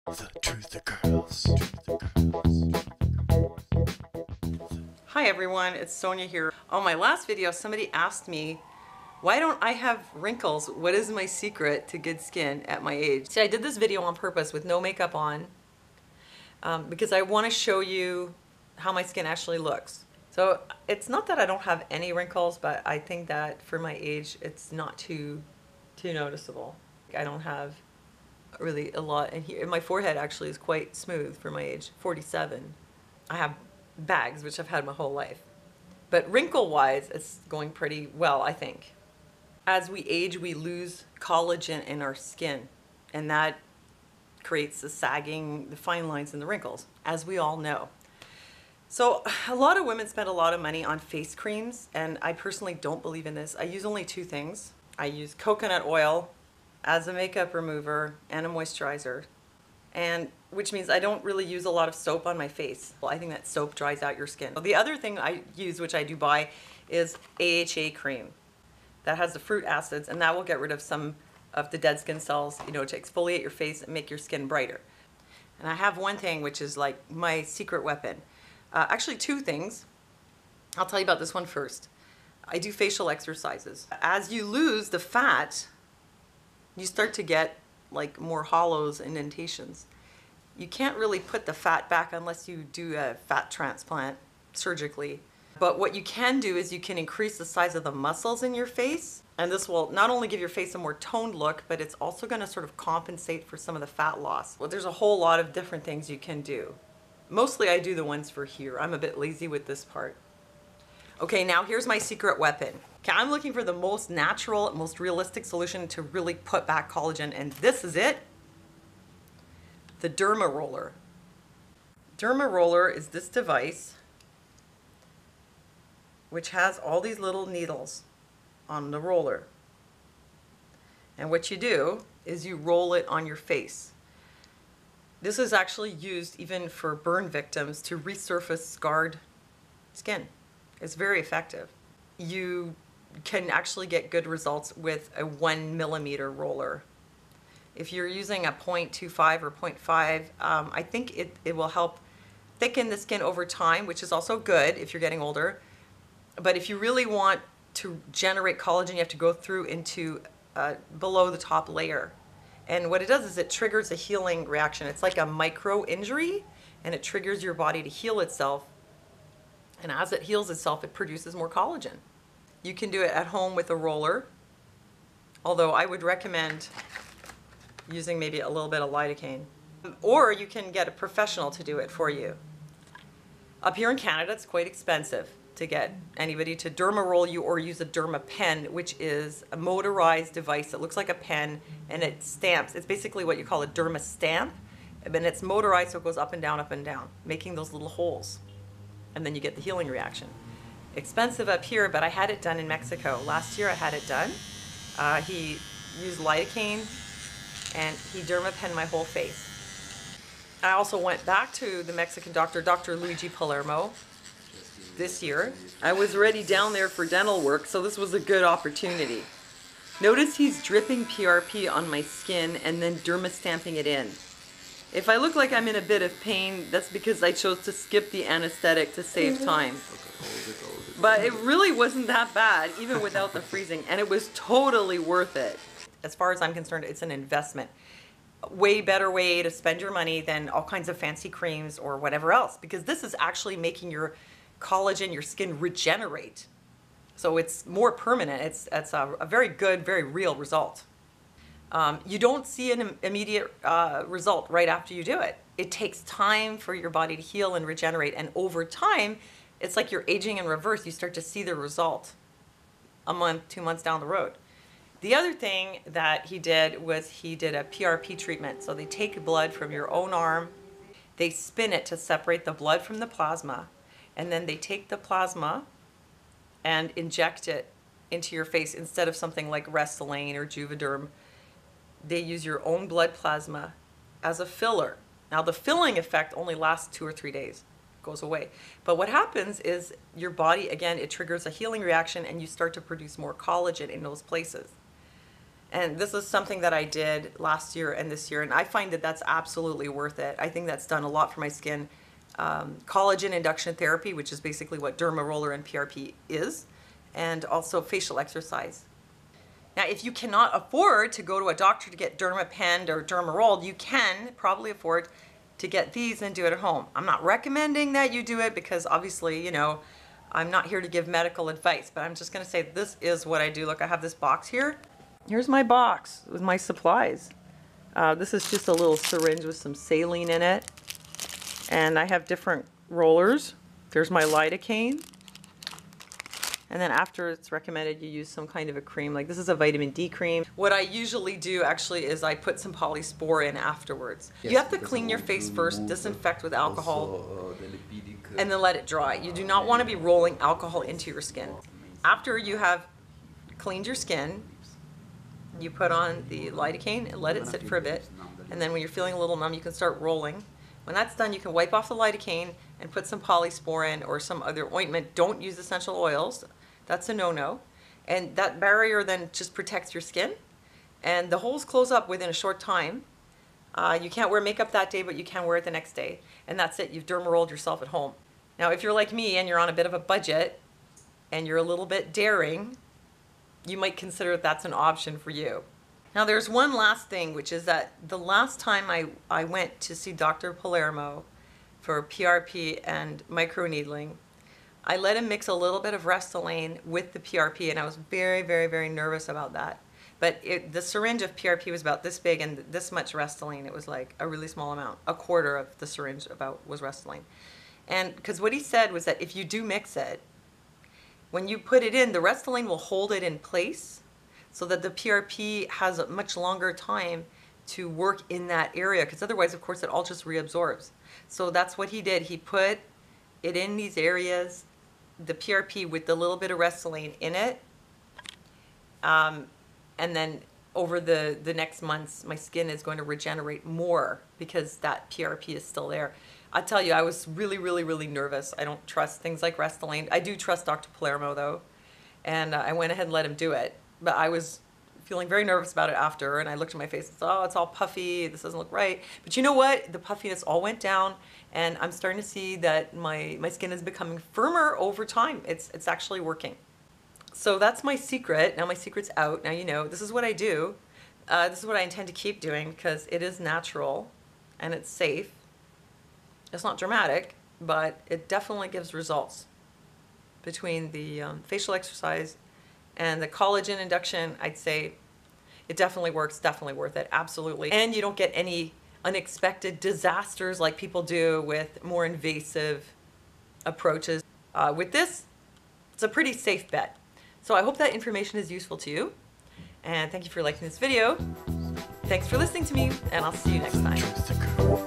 The Truth Girls. Hi everyone, it's Sonia here. On my last video, somebody asked me, why don't I have wrinkles? What is my secret to good skin at my age? See, I did this video on purpose with no makeup on because I want to show you how my skin actually looks. So it's not that I don't have any wrinkles, but I think that for my age, it's not too noticeable. I don't have really a lot, and here my forehead actually is quite smooth for my age, 47. I have bags, which I've had my whole life. But wrinkle-wise, it's going pretty well, I think. As we age, we lose collagen in our skin, and that creates the sagging, the fine lines, and the wrinkles, as we all know. So a lot of women spend a lot of money on face creams, and I personally don't believe in this. I use only two things. I use coconut oil as a makeup remover and a moisturizer, and which means I don't really use a lot of soap on my face. Well, I think that soap dries out your skin. The other thing I use, which I do buy, is AHA cream that has the fruit acids, and that will get rid of some of the dead skin cells, you know, to exfoliate your face and make your skin brighter. And I have one thing which is like my secret weapon. Actually, two things. I'll tell you about this one first. I do facial exercises. As you lose the fat, you start to get like more hollows, indentations. You can't really put the fat back unless you do a fat transplant surgically. But what you can do is you can increase the size of the muscles in your face, and this will not only give your face a more toned look, but it's also going to sort of compensate for some of the fat loss. Well, there's a whole lot of different things you can do. Mostly I do the ones for here. I'm a bit lazy with this part. Okay, now here's my secret weapon. Okay, I'm looking for the most natural, most realistic solution to really put back collagen, and this is it. The Derma roller. Derma roller is this device which has all these little needles on the roller. And what you do is you roll it on your face. This is actually used even for burn victims to resurface scarred skin. It's very effective. You can actually get good results with a 1 millimeter roller. If you're using a 0.25 or 0.5, I think it will help thicken the skin over time, which is also good if you're getting older. But if you really want to generate collagen, you have to go through into below the top layer. And what it does is it triggers a healing reaction. It's like a micro injury, and it triggers your body to heal itself. And as it heals itself, it produces more collagen. You can do it at home with a roller, although I would recommend using maybe a little bit of lidocaine. Or you can get a professional to do it for you. Up here in Canada, it's quite expensive to get anybody to derma roll you or use a derma pen, which is a motorized device that looks like a pen, and it stamps. It's basically what you call a derma stamp, and it's motorized, so it goes up and down, making those little holes. And then you get the healing reaction. Expensive up here, but I had it done in Mexico. Last year I had it done. He used lidocaine, and he derma penned my whole face. I also went back to the Mexican doctor, Dr. Luigi Palermo, this year. I was already down there for dental work, so this was a good opportunity. Notice he's dripping PRP on my skin and then derma stamping it in. If I look like I'm in a bit of pain, that's because I chose to skip the anesthetic to save time. But it really wasn't that bad, even without the freezing, and it was totally worth it. As far as I'm concerned, it's an investment. Way better way to spend your money than all kinds of fancy creams or whatever else, because this is actually making your collagen, your skin regenerate. So it's more permanent. It's a very good, very real result. You don't see an immediate result right after you do it. It takes time for your body to heal and regenerate, and over time, it's like you're aging in reverse. You start to see the result a month, 2 months down the road. The other thing that he did was he did a PRP treatment. So they take blood from your own arm, they spin it to separate the blood from the plasma, and then they take the plasma and inject it into your face instead of something like Restylane or Juvederm. They use your own blood plasma as a filler. Now the filling effect only lasts 2 or 3 days, goes away. But what happens is your body, again, it triggers a healing reaction and you start to produce more collagen in those places. And this is something that I did last year and this year, and I find that that's absolutely worth it. I think that's done a lot for my skin. Collagen induction therapy, which is basically what Derma roller and PRP is, and also facial exercise. Now, if you cannot afford to go to a doctor to get Derma penned or Derma rolled, you can probably afford to get these and do it at home. I'm not recommending that you do it because obviously, you know, I'm not here to give medical advice, but I'm just gonna say this is what I do. Look, I have this box here. Here's my box with my supplies. This is just a little syringe with some saline in it. And I have different rollers. There's my lidocaine. And then after, it's recommended you use some kind of a cream. Like this is a vitamin D cream. What I usually do actually is I put some polyspore in afterwards. Yes, you have to clean your face first, disinfect with alcohol, and then let it dry. You do not want to be rolling alcohol into your skin. After you have cleaned your skin, you put on the lidocaine and let it sit for a bit. And then when you're feeling a little numb, you can start rolling. When that's done, you can wipe off the lidocaine and put some polyspore in or some other ointment. Don't use essential oils. That's a no-no. And that barrier then just protects your skin. And the holes close up within a short time. You can't wear makeup that day, but you can wear it the next day. And that's it. You've derma rolled yourself at home. Now, if you're like me and you're on a bit of a budget and you're a little bit daring, you might consider that's an option for you. Now there's one last thing, which is that the last time I went to see Dr. Palermo for PRP and microneedling, I let him mix a little bit of Restylane with the PRP, and I was very, very, very nervous about that. But the syringe of PRP was about this big and this much Restylane. It was like a really small amount. A quarter of the syringe was Restylane. And because what he said was that if you do mix it, when you put it in, the Restylane will hold it in place so that the PRP has a much longer time to work in that area, because otherwise, of course, it all just reabsorbs. So that's what he did. He put it in these areas, the PRP with the little bit of Restylane in it, and then over the next months, my skin is going to regenerate more because that PRP is still there. I tell you, I was really, really, really nervous. I don't trust things like Restylane. I do trust Dr. Palermo, though, and I went ahead and let him do it. But I was feeling very nervous about it after, and I looked at my face and said, oh, it's all puffy. This doesn't look right. But you know what? The puffiness all went down, and I'm starting to see that my skin is becoming firmer over time. It's actually working. So that's my secret. Now my secret's out. Now you know, this is what I do. This is what I intend to keep doing because it is natural and it's safe. It's not dramatic, but it definitely gives results. Between the facial exercise and the collagen induction, I'd say it definitely works, definitely worth it, absolutely. And you don't get any unexpected disasters like people do with more invasive approaches. With this, it's a pretty safe bet. So I hope that information is useful to you. And thank you for liking this video. Thanks for listening to me, and I'll see you next time.